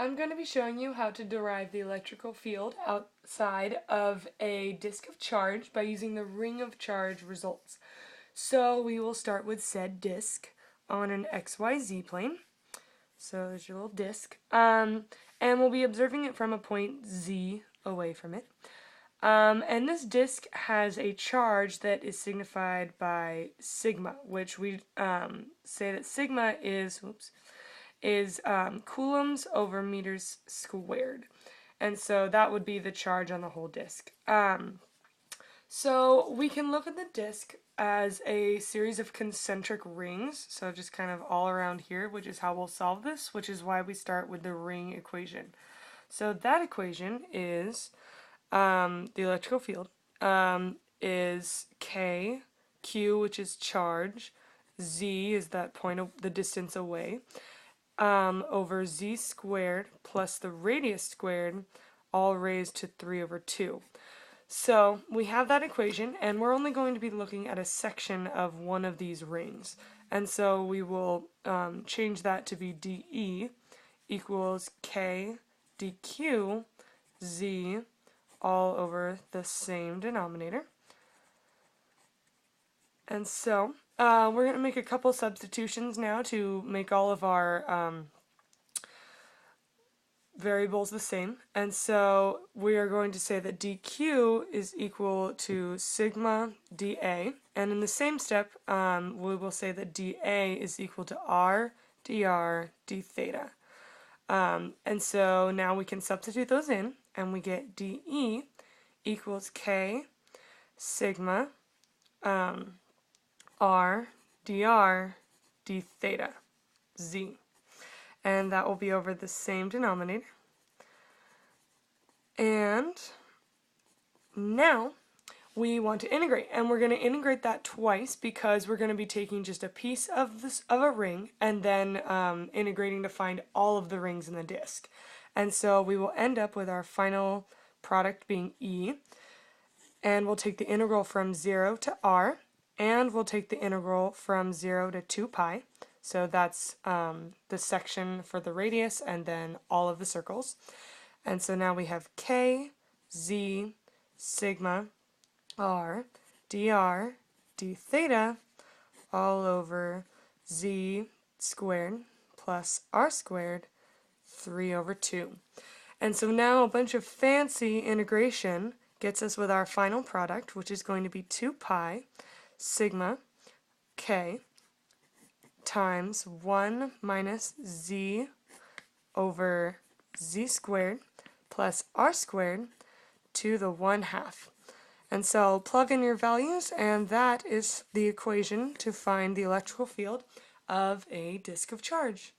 I'm going to be showing you how to derive the electrical field outside of a disk of charge by using the ring of charge results. So we will start with said disk on an XYZ plane. So there's your little disk. And we'll be observing it from a point Z away from it. And this disk has a charge that is signified by sigma, which we say that sigma is coulombs over meters squared. And so that would be the charge on the whole disk. So we can look at the disk as a series of concentric rings, so just kind of all around here, which is how we'll solve this, which is why we start with the ring equation. So that equation is the electrical field is K, Q, which is charge, Z is that point of the distance away, over Z squared plus the radius squared, all raised to 3 over 2. So we have that equation, and we're only going to be looking at a section of one of these rings. And so we will change that to be dE equals K dQ Z all over the same denominator. And so we're going to make a couple substitutions now to make all of our variables the same. And so we are going to say that dq is equal to sigma dA. And in the same step, we will say that dA is equal to r dr d theta. And so now we can substitute those in, and we get dE equals k sigma r dr d theta z. And that will be over the same denominator. And now we want to integrate, and we're going to integrate that twice because we're going to be taking just a piece of a ring and then integrating to find all of the rings in the disk. And so we will end up with our final product being E, and we'll take the integral from 0 to r, and we'll take the integral from 0 to 2 pi. So that's the section for the radius and then all of the circles. And so now we have K, Z, sigma, r, dr, d theta, all over Z squared plus r squared, 3 over 2. And so now a bunch of fancy integration gets us with our final product, which is going to be 2 pi sigma K times 1 minus Z over Z squared plus R squared to the 1/2. And so plug in your values, and that is the equation to find the electrical field of a disk of charge.